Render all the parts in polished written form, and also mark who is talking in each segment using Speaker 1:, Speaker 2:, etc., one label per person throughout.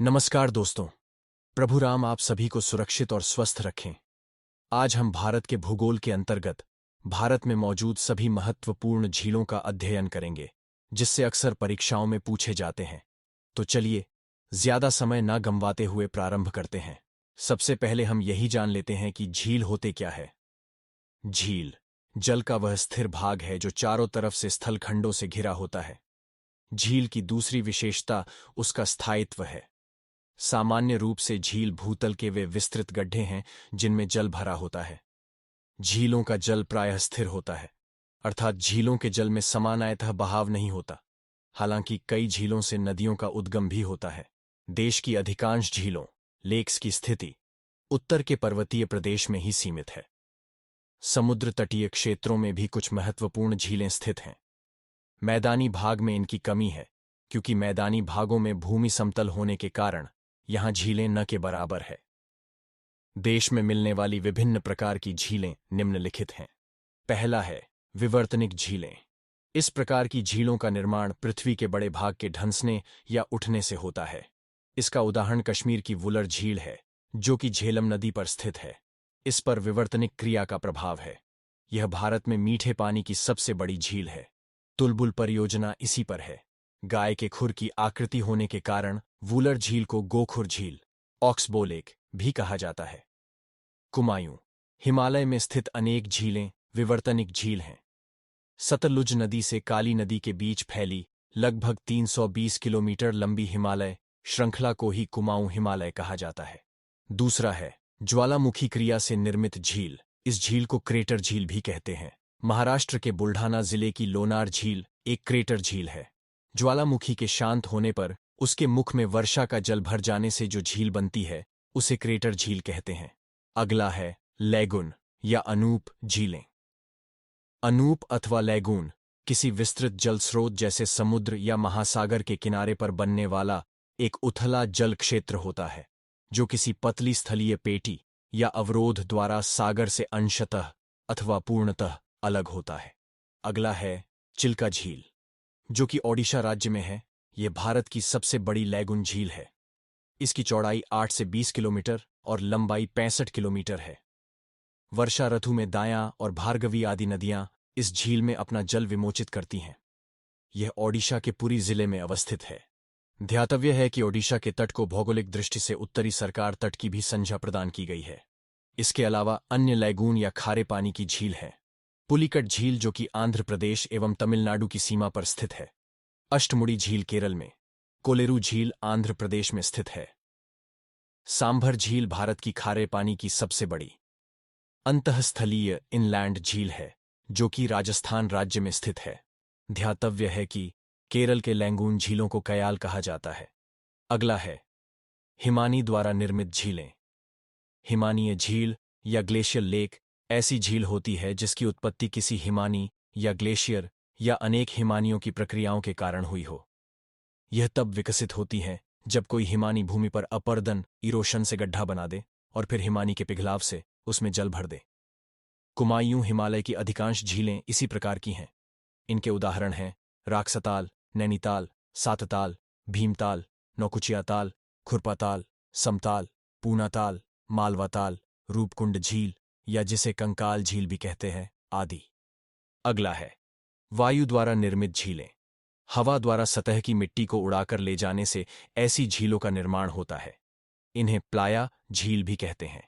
Speaker 1: नमस्कार दोस्तों। प्रभु राम आप सभी को सुरक्षित और स्वस्थ रखें। आज हम भारत के भूगोल के अंतर्गत भारत में मौजूद सभी महत्वपूर्ण झीलों का अध्ययन करेंगे, जिससे अक्सर परीक्षाओं में पूछे जाते हैं। तो चलिए, ज्यादा समय न गंवाते हुए प्रारंभ करते हैं। सबसे पहले हम यही जान लेते हैं कि झील होते क्या है। झील जल का वह स्थिर भाग है जो चारों तरफ से स्थलखंडों से घिरा होता है। झील की दूसरी विशेषता उसका स्थायित्व है। सामान्य रूप से झील भूतल के वे विस्तृत गड्ढे हैं जिनमें जल भरा होता है। झीलों का जल प्रायः स्थिर होता है, अर्थात झीलों के जल में समानायतः बहाव नहीं होता। हालांकि कई झीलों से नदियों का उद्गम भी होता है। देश की अधिकांश झीलों लेक्स की स्थिति उत्तर के पर्वतीय प्रदेश में ही सीमित है। समुद्र तटीय क्षेत्रों में भी कुछ महत्वपूर्ण झीलें स्थित हैं। मैदानी भाग में इनकी कमी है, क्योंकि मैदानी भागों में भूमि समतल होने के कारण यहां झीलें न के बराबर है। देश में मिलने वाली विभिन्न प्रकार की झीलें निम्नलिखित हैं। पहला है विवर्तनिक झीलें। इस प्रकार की झीलों का निर्माण पृथ्वी के बड़े भाग के ढंसने या उठने से होता है। इसका उदाहरण कश्मीर की वुलर झील है, जो कि झेलम नदी पर स्थित है। इस पर विवर्तनिक क्रिया का प्रभाव है। यह भारत में मीठे पानी की सबसे बड़ी झील है। तुलबुल परियोजना इसी पर है। गाय के खुर की आकृति होने के कारण वुलर झील को गोखुर झील ऑक्सबो लेक भी कहा जाता है। कुमायूं हिमालय में स्थित अनेक झीलें विवर्तनिक झील हैं। सतलुज नदी से काली नदी के बीच फैली लगभग 320 किलोमीटर लंबी हिमालय श्रृंखला को ही कुमाऊं हिमालय कहा जाता है। दूसरा है ज्वालामुखी क्रिया से निर्मित झील। इस झील को क्रेटर झील भी कहते हैं। महाराष्ट्र के बुल्ढाना जिले की लोनार झील एक क्रेटर झील है। ज्वालामुखी के शांत होने पर उसके मुख में वर्षा का जल भर जाने से जो झील बनती है, उसे क्रेटर झील कहते हैं। अगला है लैगून या अनूप झीलें। अनूप अथवा लैगून किसी विस्तृत जल स्रोत जैसे समुद्र या महासागर के किनारे पर बनने वाला एक उथला जल क्षेत्र होता है, जो किसी पतली स्थलीय पेटी या अवरोध द्वारा सागर से अंशतः अथवा पूर्णतः अलग होता है। अगला है चिल्का झील, जो कि ओडिशा राज्य में है। यह भारत की सबसे बड़ी लैगून झील है। इसकी चौड़ाई 8 से 20 किलोमीटर और लंबाई 65 किलोमीटर है। वर्षा ऋतु में दायां और भार्गवी आदि नदियां इस झील में अपना जल विमोचित करती हैं। यह ओडिशा के पुरी जिले में अवस्थित है। ध्यातव्य है कि ओडिशा के तट को भौगोलिक दृष्टि से उत्तरी सरकार तट की भी संज्ञा प्रदान की गई है। इसके अलावा अन्य लैगून या खारे पानी की झील है। पुलिकट झील, जो कि आंध्र प्रदेश एवं तमिलनाडु की सीमा पर स्थित है। अष्टमुड़ी झील केरल में। कोलेरू झील आंध्र प्रदेश में स्थित है। सांभर झील भारत की खारे पानी की सबसे बड़ी अंतःस्थलीय इनलैंड झील है, जो कि राजस्थान राज्य में स्थित है। ध्यातव्य है कि केरल के लैंगून झीलों को कयाल कहा जाता है। अगला है हिमानी द्वारा निर्मित झीलें। हिमानीय झील या ग्लेशियर लेक ऐसी झील होती है जिसकी उत्पत्ति किसी हिमानी या ग्लेशियर या अनेक हिमानियों की प्रक्रियाओं के कारण हुई हो। यह तब विकसित होती है जब कोई हिमानी भूमि पर अपर्दन इरोशन से गड्ढा बना दे और फिर हिमानी के पिघलाव से उसमें जल भर दे। कुमायूं हिमालय की अधिकांश झीलें इसी प्रकार की हैं। इनके उदाहरण हैं राक्सताल, नैनीताल, सातताल, भीमताल, नौकुचियाताल, खुरपाताल, समताल, पूनाताल, मालवाताल, रूपकुंड झील या जिसे कंकाल झील भी कहते हैं आदि। अगला है वायु द्वारा निर्मित झीलें। हवा द्वारा सतह की मिट्टी को उड़ाकर ले जाने से ऐसी झीलों का निर्माण होता है। इन्हें प्लाया झील भी कहते हैं।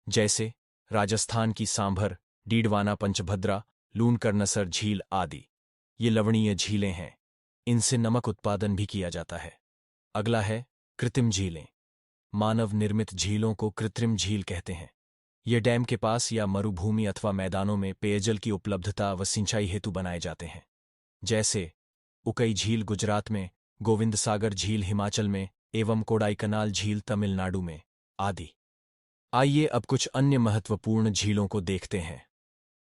Speaker 1: जैसे राजस्थान की सांभर, डीडवाना पंचभद्रा, लूणकरनसर झील आदि। ये लवणीय झीलें हैं। इनसे नमक उत्पादन भी किया जाता है। अगला है कृत्रिम झीलें। मानव निर्मित झीलों को कृत्रिम झील कहते हैं। ये डैम के पास या मरुभूमि अथवा मैदानों में पेयजल की उपलब्धता व सिंचाई हेतु बनाए जाते हैं। जैसे उकई झील गुजरात में, गोविंद सागर झील हिमाचल में एवं कोडाईकनाल झील तमिलनाडु में आदि। आइए अब कुछ अन्य महत्वपूर्ण झीलों को देखते हैं।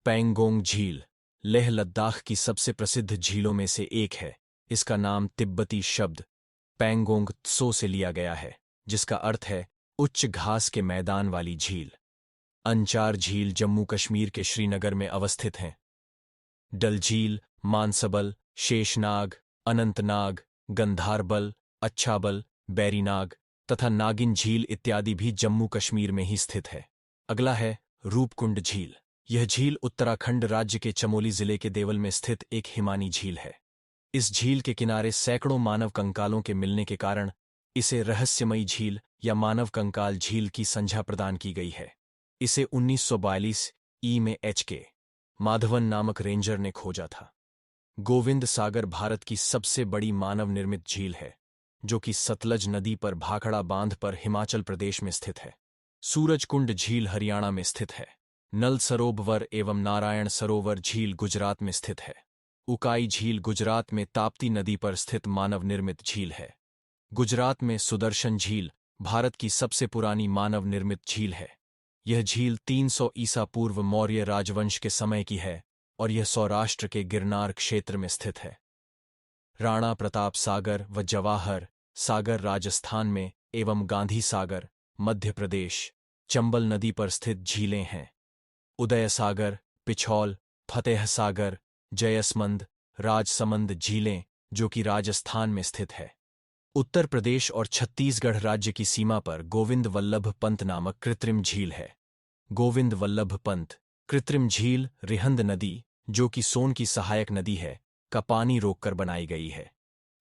Speaker 1: पैंगोंग झील लेह लद्दाख की सबसे प्रसिद्ध झीलों में से एक है। इसका नाम तिब्बती शब्द पैंगोंग त्सो से लिया गया है, जिसका अर्थ है उच्च घास के मैदान वाली झील। अंचार झील जम्मू कश्मीर के श्रीनगर में अवस्थित हैं। डल झील मानसबल, शेषनाग, अनंतनाग, गंधारबल, अच्छाबल, बैरीनाग तथा नागिन झील इत्यादि भी जम्मू कश्मीर में ही स्थित है। अगला है रूपकुंड झील। यह झील उत्तराखंड राज्य के चमोली जिले के देवल में स्थित एक हिमानी झील है। इस झील के किनारे सैकड़ों मानव कंकालों के मिलने के कारण इसे रहस्यमयी झील या मानव कंकाल झील की संज्ञा प्रदान की गई है। इसे 1942 में H.K. माधवन नामक रेंजर ने खोजा था। गोविंद सागर भारत की सबसे बड़ी मानव निर्मित झील है, जो कि सतलज नदी पर भाखड़ा बांध पर हिमाचल प्रदेश में स्थित है। सूरजकुंड झील हरियाणा में स्थित है। नल सरोवर एवं नारायण सरोवर झील गुजरात में स्थित है। उकाई झील गुजरात में ताप्ती नदी पर स्थित मानव निर्मित झील है। गुजरात में सुदर्शन झील भारत की सबसे पुरानी मानव निर्मित झील है। यह झील 300 ईसा पूर्व मौर्य राजवंश के समय की है और यह सौराष्ट्र के गिरनार क्षेत्र में स्थित है। राणा प्रताप सागर व जवाहर सागर राजस्थान में एवं गांधी सागर मध्य प्रदेश चंबल नदी पर स्थित झीलें हैं। उदय सागर, पिछौल, फतेह सागर, जयसमंद, राजसमंद झीलें जो कि राजस्थान में स्थित है। उत्तर प्रदेश और छत्तीसगढ़ राज्य की सीमा पर गोविंद वल्लभ पंत नामक कृत्रिम झील है। गोविंद वल्लभ पंत कृत्रिम झील रिहंद नदी, जो कि सोन की सहायक नदी है, का पानी रोककर बनाई गई है।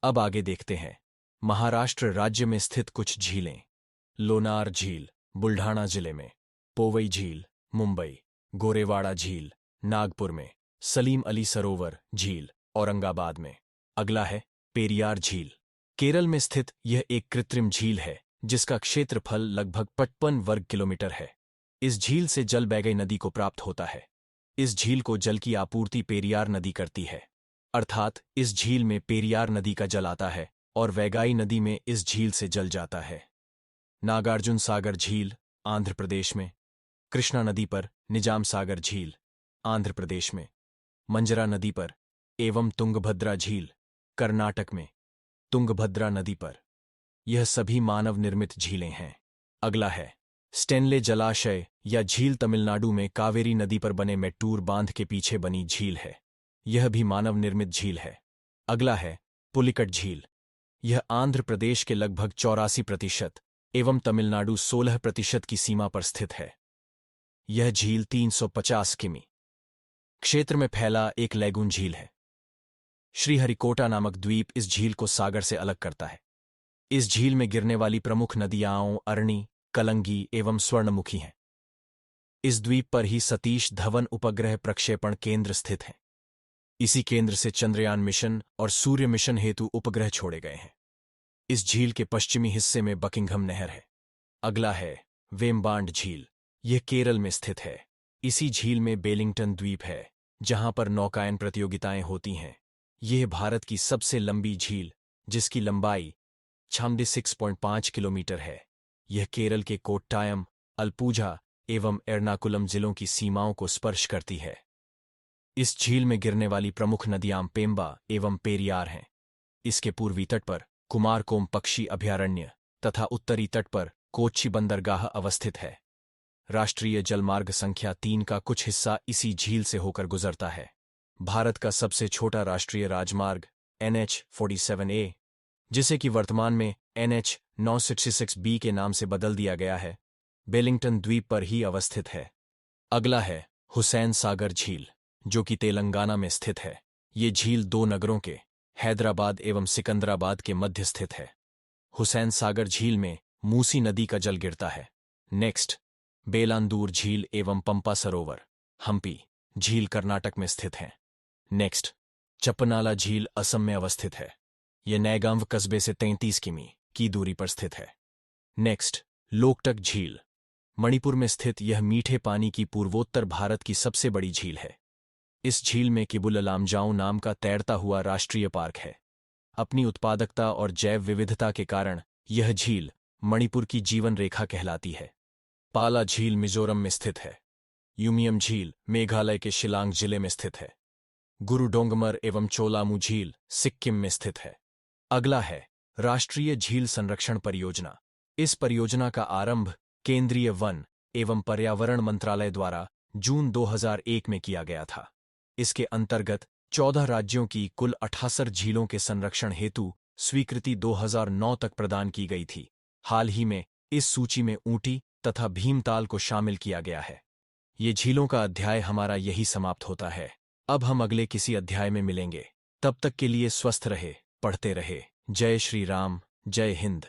Speaker 1: अब आगे देखते हैं महाराष्ट्र राज्य में स्थित कुछ झीलें। लोनार झील बुल्ढाणा जिले में, पोवई झील मुंबई, गोरेवाड़ा झील नागपुर में, सलीम अली सरोवर झील औरंगाबाद में। अगला है पेरियार झील। केरल में स्थित यह एक कृत्रिम झील है जिसका क्षेत्रफल लगभग 55 वर्ग किलोमीटर है। इस झील से जल बैगई नदी को प्राप्त होता है। इस झील को जल की आपूर्ति पेरियार नदी करती है, अर्थात इस झील में पेरियार नदी का जल आता है और वैगाई नदी में इस झील से जल जाता है। नागार्जुन सागर झील आंध्र प्रदेश में, कृष्णा नदी पर निजाम सागर झील आंध्र प्रदेश में, मंजरा नदी पर एवं तुंगभद्रा झील कर्नाटक में, तुंगभद्रा नदी पर। यह सभी मानव निर्मित झीलें हैं। अगला है स्टेनले जलाशय या झील तमिलनाडु में कावेरी नदी पर बने मेट्टूर बांध के पीछे बनी झील है। यह भी मानव निर्मित झील है। अगला है पुलिकट झील। यह आंध्र प्रदेश के लगभग 84% एवं तमिलनाडु 16% की सीमा पर स्थित है। यह झील 350 किमी क्षेत्र में फैला एक लैगून झील है। श्रीहरिकोटा नामक द्वीप इस झील को सागर से अलग करता है। इस झील में गिरने वाली प्रमुख नदियां अरणी, कलंगी एवं स्वर्णमुखी हैं। इस द्वीप पर ही सतीश धवन उपग्रह प्रक्षेपण केंद्र स्थित है। इसी केंद्र से चंद्रयान मिशन और सूर्य मिशन हेतु उपग्रह छोड़े गए हैं। इस झील के पश्चिमी हिस्से में बकिंघम नहर है। अगला है वेम्बांड झील। यह केरल में स्थित है। इसी झील में बेलिंगटन द्वीप है, जहां पर नौकायन प्रतियोगिताएं होती हैं। यह भारत की सबसे लंबी झील, जिसकी लंबाई 56.5 किलोमीटर है। यह केरल के कोट्टायम, अलपुझा एवं एर्नाकुलम जिलों की सीमाओं को स्पर्श करती है। इस झील में गिरने वाली प्रमुख नदियां पेंबा एवं पेरियार हैं। इसके पूर्वी तट पर कुमारकोम पक्षी अभयारण्य तथा उत्तरी तट पर कोच्चि बंदरगाह अवस्थित है। राष्ट्रीय जलमार्ग संख्या 3 का कुछ हिस्सा इसी झील से होकर गुजरता है। भारत का सबसे छोटा राष्ट्रीय राजमार्ग NH-47A, जिसे कि वर्तमान में NH-966B के नाम से बदल दिया गया है, बेलिंगटन द्वीप पर ही अवस्थित है। अगला है हुसैन सागर झील, जो कि तेलंगाना में स्थित है। ये झील 2 नगरों के हैदराबाद एवं सिकंदराबाद के मध्य स्थित है। हुसैन सागर झील में मूसी नदी का जल गिरता है। नेक्स्ट बेलांदूर झील एवं पंपा सरोवर हम्पी झील कर्नाटक में स्थित हैं। नेक्स्ट चप्पनाला झील असम में अवस्थित है। यह नैगांव कस्बे से 33 किमी की दूरी पर स्थित है। नेक्स्ट लोकटक झील मणिपुर में स्थित यह मीठे पानी की पूर्वोत्तर भारत की सबसे बड़ी झील है। इस झील में किबुल लामजाओ नाम का तैरता हुआ राष्ट्रीय पार्क है। अपनी उत्पादकता और जैव विविधता के कारण यह झील मणिपुर की जीवन रेखा कहलाती है। पाला झील मिजोरम में स्थित है। यूमियम झील मेघालय के शिलांग जिले में स्थित है। गुरु डोंगमर एवं चोलामू झील सिक्किम में स्थित है। अगला है राष्ट्रीय झील संरक्षण परियोजना। इस परियोजना का आरंभ केंद्रीय वन एवं पर्यावरण मंत्रालय द्वारा जून 2001 में किया गया था। इसके अंतर्गत 14 राज्यों की कुल 68 झीलों के संरक्षण हेतु स्वीकृति 2009 तक प्रदान की गई थी। हाल ही में इस सूची में ऊटी तथा भीमताल को शामिल किया गया है। ये झीलों का अध्याय हमारा यही समाप्त होता है। अब हम अगले किसी अध्याय में मिलेंगे। तब तक के लिए स्वस्थ रहे, पढ़ते रहे। जय श्री राम, जय हिंद।